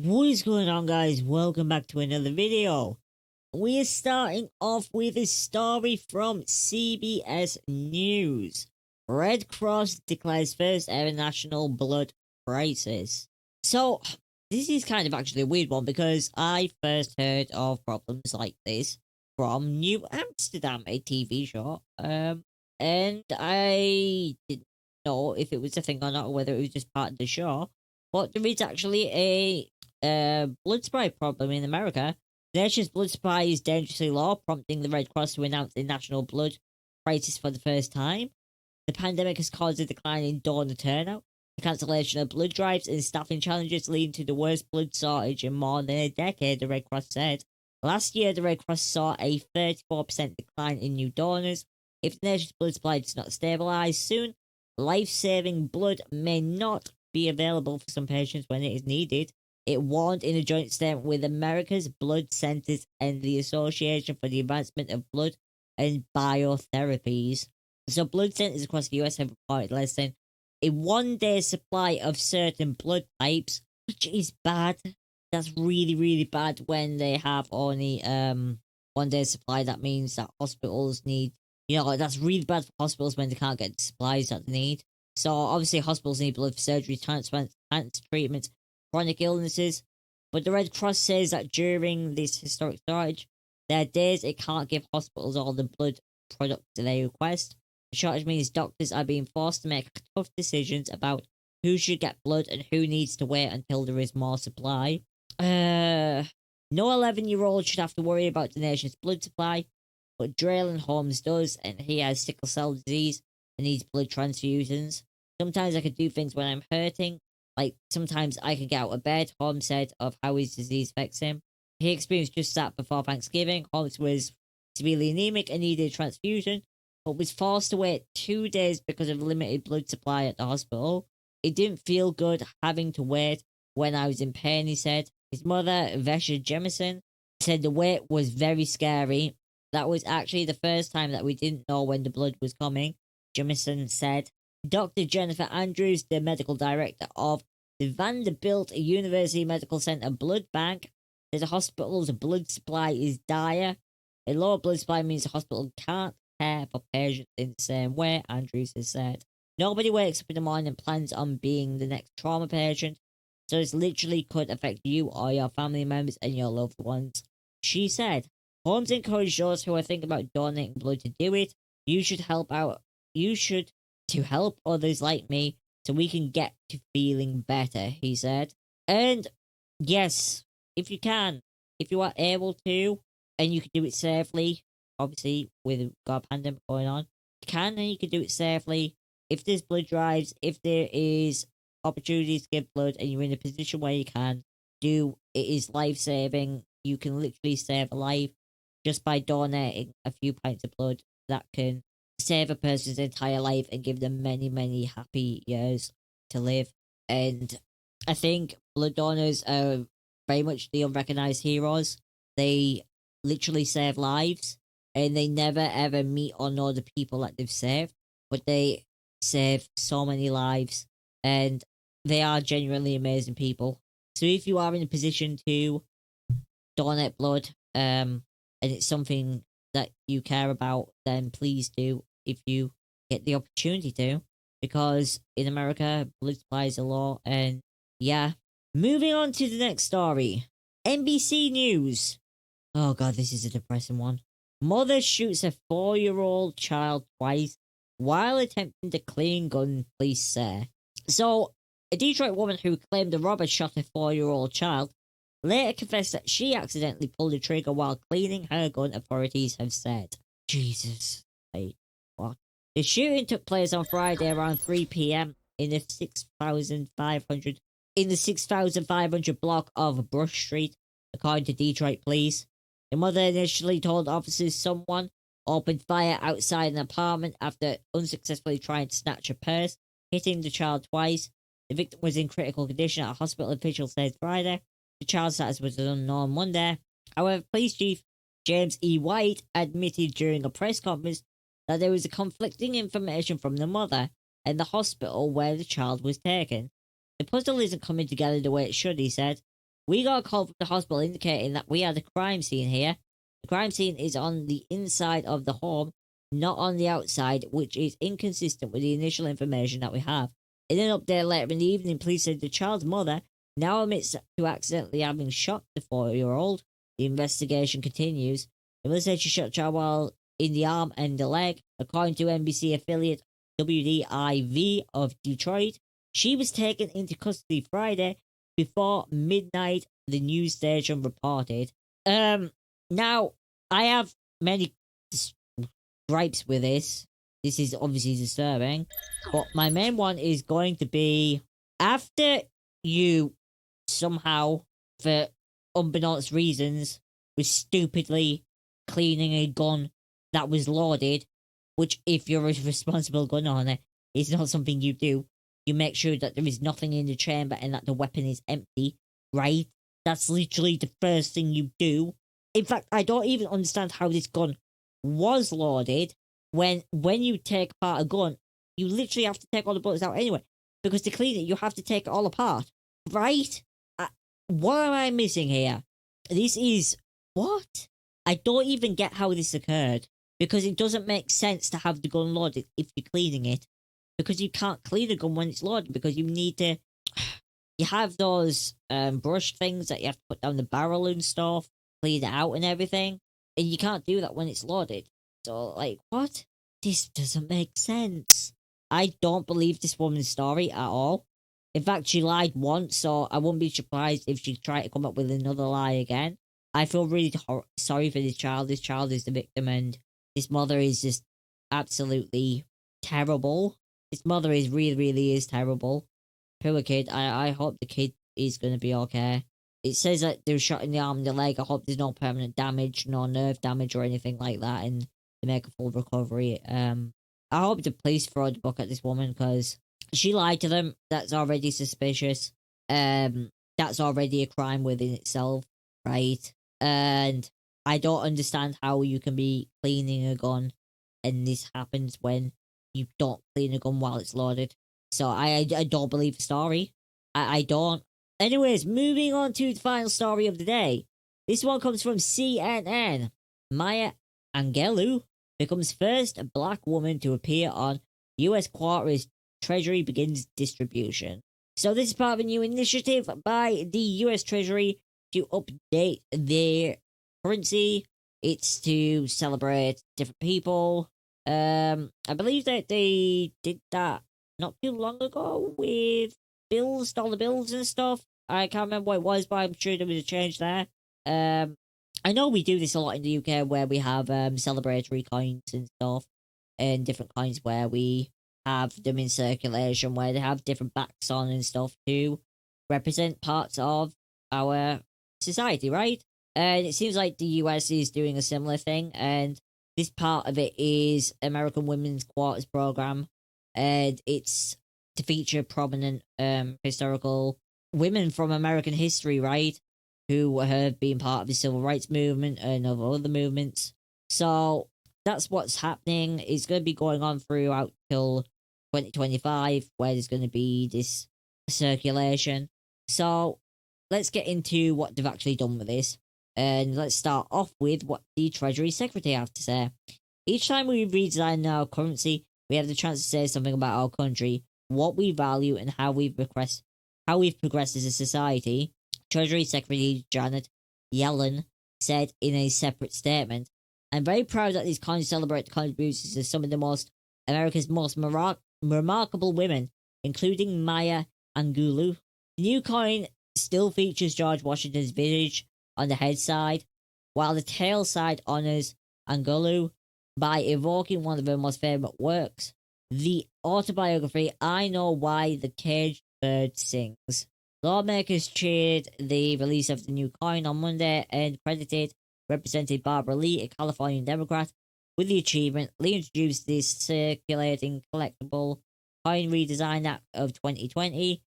What is going on, guys? Welcome back to another video. We are starting off with a story from CBS News. Red Cross declares first ever national blood crisis. So, this is kind of actually a weird one because I first heard of problems like this from New Amsterdam, a TV show. And I didn't know if it was a thing or not, or whether it was just part of the show. But there is actually a blood supply problem in America. The nation's blood supply is dangerously low, prompting the Red Cross to announce a national blood crisis for the first time. The pandemic has caused a decline in donor turnout, the cancellation of blood drives, and staffing challenges leading to the worst blood shortage in more than a decade, the Red Cross said. Last year, the Red Cross saw a 34% decline in new donors. If the nation's blood supply does not stabilise soon, life-saving blood may not be available for some patients when it is needed. It warned in a joint statement with America's Blood Centers and the Association for the Advancement of Blood and Biotherapies. So, blood centers across the US have reported less than a 1 day supply of certain blood types, which is bad. That's really, really bad when they have only 1 day supply. That means that hospitals need, that's really bad for hospitals when they can't get the supplies that they need. So, obviously, hospitals need blood for surgery, transplants, cancer treatments, chronic illnesses, but the Red Cross says that during this historic shortage, there are days it can't give hospitals all the blood products they request. The shortage means doctors are being forced to make tough decisions about who should get blood and who needs to wait until there is more supply. No 11-year-old should have to worry about the nation's blood supply, but Draylen Holmes does, and he has sickle cell disease and needs blood transfusions. Sometimes I could do things when I'm hurting, like, sometimes I can get out of bed, Holmes said of how his disease affects him. He experienced just that before Thanksgiving. Holmes was severely anemic and needed a transfusion, but was forced to wait 2 days because of limited blood supply at the hospital. It didn't feel good having to wait when I was in pain, he said. His mother, Vesha Jemison, said the wait was very scary. That was actually the first time that we didn't know when the blood was coming, Jemison said. Dr. Jennifer Andrews, the medical director of the Vanderbilt University Medical Center Blood Bank, says the hospital's blood supply is dire. A lower blood supply means the hospital can't care for patients in the same way, Andrews has said. Nobody wakes up in the morning and plans on being the next trauma patient, so this literally could affect you or your family members and your loved ones. She said, Holmes encouraged those who are thinking about donating blood to do it. You should help out. You should to help others like me so we can get to feeling better, he said. And yes, if you can, if you are able to, and you can do it safely, obviously with a pandemic going on, you can and you can do it safely. If there's blood drives, if there is opportunities to give blood and you're in a position where you can do, it is life-saving. You can literally save a life just by donating a few pints of blood. That can save a person's entire life and give them many, many happy years to live. And I think blood donors are very much the unrecognized heroes. They literally save lives, and they never ever meet or know the people that they've saved, but they save so many lives, and they are genuinely amazing people. So if you are in a position to donate blood, and it's something that you care about, then please do if you get the opportunity to, because in America, blood supplies are low. And yeah, moving on to the next story. NBC News. Oh god, this is a depressing one. Mother shoots a 4-year-old child twice while attempting to clean gun, police say. So, a Detroit woman who claimed the robber shot a 4-year-old child later confessed that she accidentally pulled the trigger while cleaning her gun, authorities have said. Jesus. What? The shooting took place on Friday around 3 p.m. in the 6,500 block of Brush Street, according to Detroit police. The mother initially told officers someone opened fire outside an apartment after unsuccessfully trying to snatch a purse, hitting the child twice. The victim was in critical condition at a hospital, official said Friday. The child's status was unknown Monday. However, police chief James E. White admitted during a press conference that there was a conflicting information from the mother and the hospital where the child was taken. The puzzle isn't coming together the way it should, he said. We got a call from the hospital indicating that we had a crime scene here. The crime scene is on the inside of the home, not on the outside, which is inconsistent with the initial information that we have. In an update later in the evening, police said the child's mother now admits to accidentally having shot the 4-year-old. The investigation continues. The mother said she shot the child while in the arm and the leg. According to NBC affiliate WDIV of Detroit, she was taken into custody Friday before midnight, the news station reported. Now, I have many gripes with this. This is obviously disturbing. But my main one is going to be, after you somehow, for unbeknownst reasons, was stupidly cleaning a gun that was loaded, which if you're a responsible gun owner, is not something you do. You make sure that there is nothing in the chamber and that the weapon is empty, right? That's literally the first thing you do. In fact, I don't even understand how this gun was loaded when you take apart a gun, you literally have to take all the bullets out anyway. Because to clean it, you have to take it all apart, right? What am I missing here? This is... what? I don't even get how this occurred. Because it doesn't make sense to have the gun loaded if you're cleaning it. Because you can't clean a gun when it's loaded, because you need to... you have those brush things that you have to put down the barrel and stuff, clean it out and everything, and you can't do that when it's loaded. So, like, what? This doesn't make sense. I don't believe this woman's story at all. In fact, she lied once, so I wouldn't be surprised if she tried to come up with another lie again. I feel really sorry for this child. This child is the victim, and this mother is just absolutely terrible. This mother is really is terrible. Poor kid. I hope the kid is going to be okay. It says that they were shot in the arm and the leg. I hope there's no permanent damage, no nerve damage or anything like that, and they make a full recovery. I hope the police throw the book at this woman, because she lied to them. That's already suspicious. That's already a crime within itself, right? And I don't understand how you can be cleaning a gun and this happens when you don't clean a gun while it's loaded. So I don't believe the story. I don't. Anyways, moving on to the final story of the day. This one comes from CNN. Maya Angelou becomes first black woman to appear on U.S. quarter as Treasury begins distribution. So this is part of a new initiative by the U.S. Treasury to update their currency. It's to celebrate different people. I believe that they did that not too long ago with bills, dollar bills and stuff. I can't remember what it was, but I'm sure there was a change there. I know we do this a lot in the UK where we have celebratory coins and stuff, and different coins where we have them in circulation, where they have different backs on and stuff to represent parts of our society, right? And it seems like the US is doing a similar thing, and this part of it is American Women's Quarters Program, and it's to feature prominent historical women from American history, right? Who have been part of the civil rights movement and of other movements. So that's what's happening. It's going to be going on throughout till 2025, where there's going to be this circulation. So let's get into what they've actually done with this. And let's start off with what the Treasury Secretary has to say. Each time we redesign our currency, we have the chance to say something about our country, what we value, and how we've progressed as a society. Treasury Secretary Janet Yellen said in a separate statement, "I'm very proud that these coins celebrate the contributions of some of America's most remarkable women, including Maya Angelou. The new coin still features George Washington's visage on the head side, while the tail side honors Angelou by evoking one of her most famous works, the autobiography I Know Why the Caged Bird Sings." Lawmakers cheered the release of the new coin on Monday and credited Representative Barbara Lee, a Californian Democrat, with the achievement. Lee introduced this circulating collectible coin redesign Act of 2020,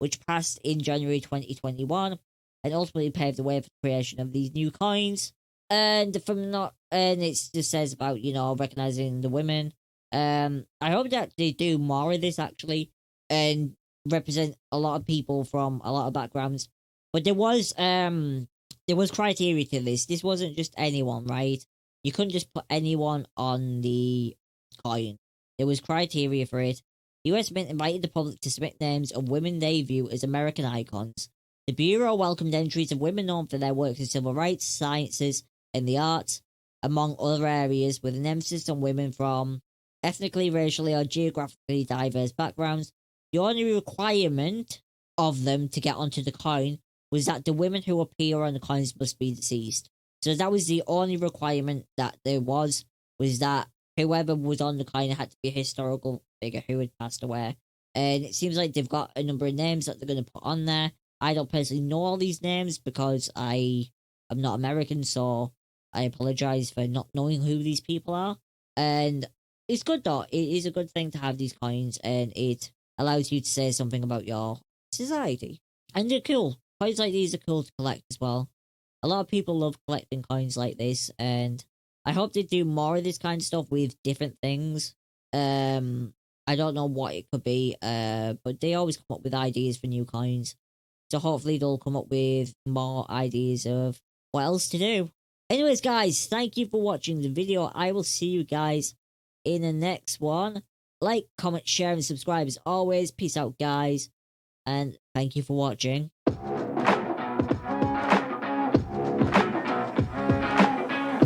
which passed in January 2021, and ultimately paved the way for the creation of these new coins. And it just says about, recognizing the women. I hope that they do more of this actually, and represent a lot of people from a lot of backgrounds. But there was criteria to this. This wasn't just anyone, right? You couldn't just put anyone on the coin. There was criteria for it. The US Mint invited the public to submit names of women they view as American icons. The Bureau welcomed entries of women known for their work in civil rights, sciences, and the arts, among other areas, with an emphasis on women from ethnically, racially, or geographically diverse backgrounds. The only requirement of them to get onto the coin was that the women who appear on the coins must be deceased. So that was the only requirement that there was that whoever was on the coin had to be a historical figure who had passed away. And it seems like they've got a number of names that they're going to put on there. I don't personally know all these names because I am not American, so I apologize for not knowing who these people are. And it's good though. It is a good thing to have these coins, and it allows you to say something about your society. And they're cool. Coins like these are cool to collect as well. A lot of people love collecting coins like this, and I hope they do more of this kind of stuff with different things. I don't know what it could be, but they always come up with ideas for new coins. So hopefully they'll come up with more ideas of what else to do. Anyways, guys, thank you for watching the video. I will see you guys in the next one. Like, comment, share, and subscribe as always. Peace out, guys. And thank you for watching.